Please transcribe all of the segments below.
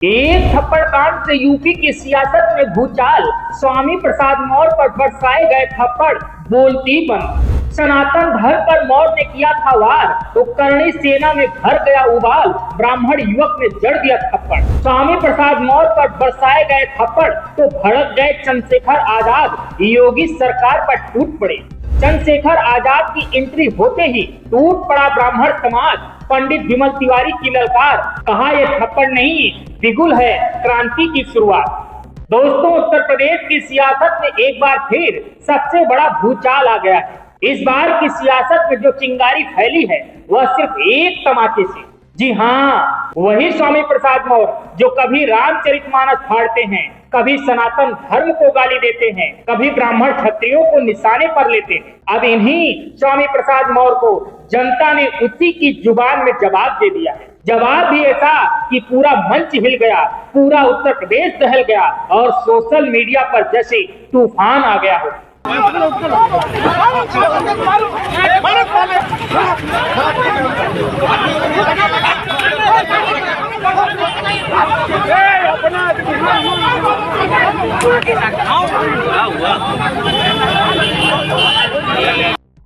एक थप्पड़ कांड से यूपी की सियासत में भूचाल। स्वामी प्रसाद मौर्य पर बरसाए गए थप्पड़ बोलती बंद। सनातन धर्म पर मौर्य ने किया था वार तो करणी सेना में भर गया उबाल। ब्राह्मण युवक ने जड़ दिया थप्पड़। स्वामी प्रसाद मौर्य पर बरसाए गए थप्पड़ तो भड़क गए चंद्रशेखर आजाद। योगी सरकार पर टूट पड़े। चंद्रशेखर आजाद की एंट्री होते ही टूट पड़ा ब्राह्मण समाज। पंडित विमल तिवारी की ललकार, कहा यह थप्पड़ नहीं बिगुल है क्रांति की शुरुआत। दोस्तों, उत्तर प्रदेश की सियासत में एक बार फिर सबसे बड़ा भूचाल आ गया है। इस बार की सियासत में जो चिंगारी फैली है वह सिर्फ एक तमाचे से। जी हाँ, वही स्वामी प्रसाद मौर्य जो कभी रामचरितमानस फाड़ते हैं, कभी सनातन धर्म को गाली देते हैं, कभी ब्राह्मण क्षत्रियों को निशाने पर लेते हैं। अब इन्हीं स्वामी प्रसाद मौर्य को जनता ने उसी की जुबान में जवाब दे दिया है। जवाब भी ऐसा कि पूरा मंच हिल गया, पूरा उत्तर प्रदेश दहल गया और सोशल मीडिया पर जैसे तूफान आ गया हो।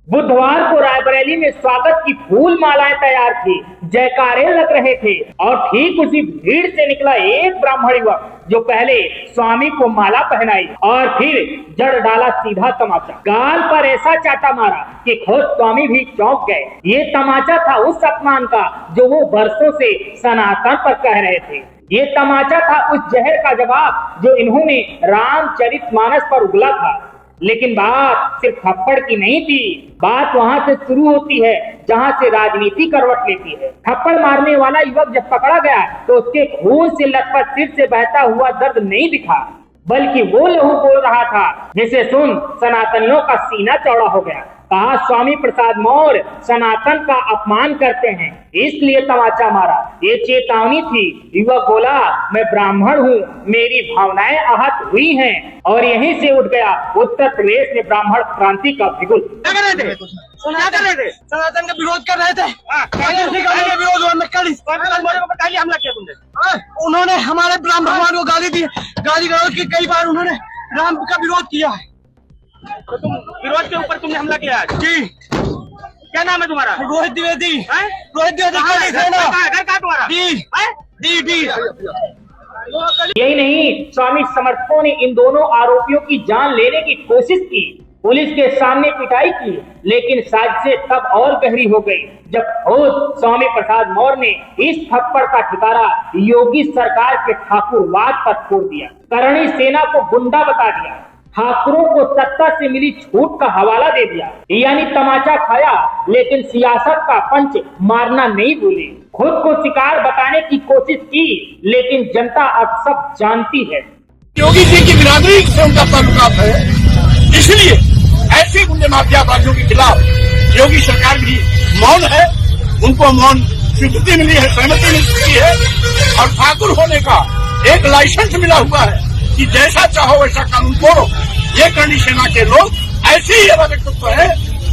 बुधवार को रायबरेली में स्वागत की फूल मालाएं तैयार थी, जयकारे लग रहे थे और ठीक उसी भीड़ से निकला एक ब्राह्मण युवक जो पहले स्वामी को माला पहनाई और फिर जड़ डाला सीधा तमाचा। गाल पर ऐसा चाटा मारा कि खुद स्वामी भी चौंक गए। ये तमाचा था उस अपमान का जो वो बरसों से सनातन पर कह रहे थे। ये तमाचा था उस जहर का जवाब जो इन्होंने रामचरितमानस पर उगला था। लेकिन बात सिर्फ थप्पड़ की नहीं थी। बात वहां से शुरू होती है जहां से राजनीति करवट लेती है। थप्पड़ मारने वाला युवक जब पकड़ा गया तो उसके खून से लथपथ सिर से बहता हुआ दर्द नहीं दिखा, बल्कि वो लहू बोल रहा था जिसे सुन सनातनियों का सीना चौड़ा हो गया। कहा स्वामी प्रसाद मौर्य सनातन का अपमान करते हैं, इसलिए तमाचा मारा। ये चेतावनी थी। युवक बोला, मैं ब्राह्मण हूँ, मेरी भावनाएं आहत हुई हैं और यहीं से उठ गया उत्तर प्रदेश में ब्राह्मण क्रांति का बिगुल। क्या कर रहे थे? सनातन का विरोध कर रहे थे। हमला किया तुमने? उन्होंने हमारे ब्राह्मण भगवान को गाली दी, गाली गलौज की कई बार उन्होंने राम का विरोध किया है। तो तुम विरोध के ऊपर तुमने हमला किया है? जी। क्या नाम है तुम्हारा? रोहित द्विवेदी। रोहित द्विवेदी घर कहाँ तुम्हारा? डी। यही नहीं, स्वामी समर्थकों ने इन दोनों आरोपियों की जान लेने की कोशिश की, पुलिस के सामने पिटाई की, लेकिन साजिशें तब और गहरी हो गई जब खुद स्वामी प्रसाद मौर्य ने इस थप्पड़ का ठिकाना योगी सरकार के ठाकुरवाद पर छोड़ दिया। करणी सेना को गुंडा बता दिया, ठाकुरों को सत्ता से मिली छूट का हवाला दे दिया। यानी तमाचा खाया लेकिन सियासत का पंच मारना नहीं भूले। खुद को शिकार बताने की कोशिश की, लेकिन जनता अब सब जानती है। योगी जी की बिरादरी से उनका ताल्लुकात है, इसलिए ऐसे गुंडे माफिया अपराधियों के खिलाफ योगी सरकार भी मौन है। उनको मौन स्वीकृति मिली है, सहमति मिल चुकी है और ठाकुर होने का एक लाइसेंस मिला हुआ है कि जैसा चाहो वैसा कानून तोड़ो। ये करणी सेना के लोग ऐसे ही व्यक्तित्व है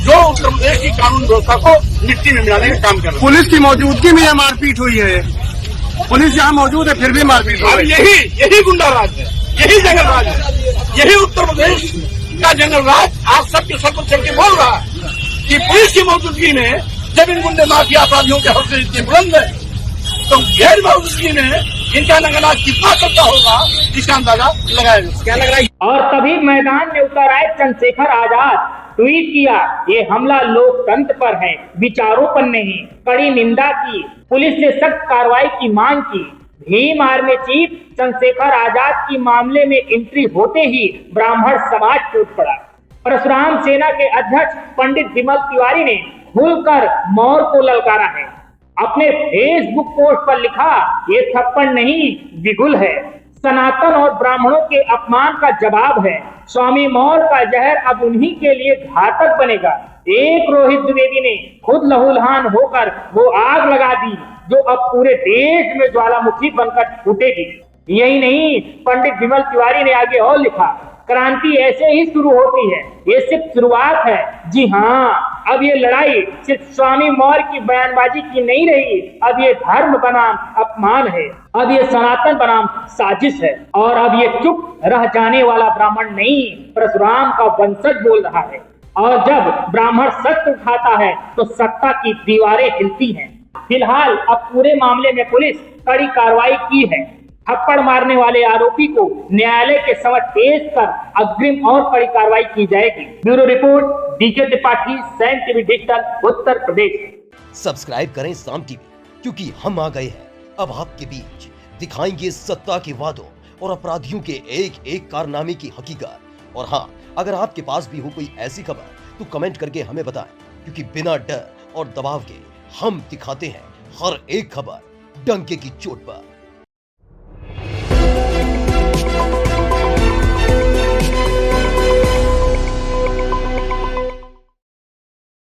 जो उत्तर प्रदेश की कानून व्यवस्था को मिट्टी में मिलाने का काम कर रहे हैं। पुलिस की मौजूदगी में यह मारपीट हुई है। पुलिस यहाँ मौजूद है फिर भी मारपीट अब यही गुंडा राज है, यही जंगल राज है, यही उत्तर प्रदेश का जंगल राज आज सबके सर पर चल के बोल रहा है कि पुलिस की मौजूदगी में जब इन गुंडे माफिया अपराधियों के हौसले इतने बुलंद है तो गैर मौजूदगी में इनका नंगनाच कितना करता होगा इसका अंदाजा लगाया जा सकता है। क्या लग रहा है? और तभी मैदान में उतर आए चंद्रशेखर आजाद। ट्वीट किया, ये हमला लोकतंत्र पर है, विचारों पर नहीं। कड़ी निंदा की, पुलिस से सख्त कार्रवाई की मांग की। भीम आर्मी चीफ चंद्रशेखर आजाद की मामले में एंट्री होते ही ब्राह्मण समाज टूट पड़ा। परशुराम सेना के अध्यक्ष पंडित विमल तिवारी ने खुलकर मौर्य को ललकारा है। अपने फेसबुक पोस्ट पर लिखा, ये थप्पड़ नहीं बिगुल है, सनातन और ब्राह्मणों के अपमान का जवाब है। स्वामी मौर्य का जहर अब उन्हीं के लिए घातक बनेगा। एक रोहित द्विवेदी ने खुद लहूलुहान होकर वो आग लगा दी जो अब पूरे देश में ज्वालामुखी बनकर फूटेगी। यही नहीं, पंडित विमल तिवारी ने आगे और लिखा, क्रांति ऐसे ही शुरू होती है, ये सिर्फ शुरुआत है। जी हाँ, अब ये लड़ाई सिर्फ स्वामी मौर्य की बयानबाजी की नहीं रही, अब ये धर्म बनाम अपमान है, अब ये सनातन बनाम साजिश है, और अब ये चुप रह जाने वाला ब्राह्मण नहीं, परशुराम का वंशज बोल रहा है। और जब ब्राह्मण सत्य उठाता है तो सत्ता की दीवारें हिलती हैं। फिलहाल अब पूरे मामले में पुलिस कड़ी कार्रवाई की है। थप्पड़ मारने वाले आरोपी को न्यायालय के समक्ष पेश कर अग्रिम और कड़ी कार्रवाई की जाएगी। Bureau report, D K Tripathi, Saam TV digital, Uttar Pradesh. Subscribe करें साम टीवी, क्योंकि हम आ गए हैं अब आपके बीच, दिखाएंगे सत्ता के वादों और अपराधियों के एक एक कारनामे की हकीकत। और हाँ, अगर आपके पास भी हो कोई ऐसी खबर तो कमेंट करके हमें बताएं, क्योंकि बिना डर और दबाव के हम दिखाते हैं हर एक खबर डंके की चोट पर।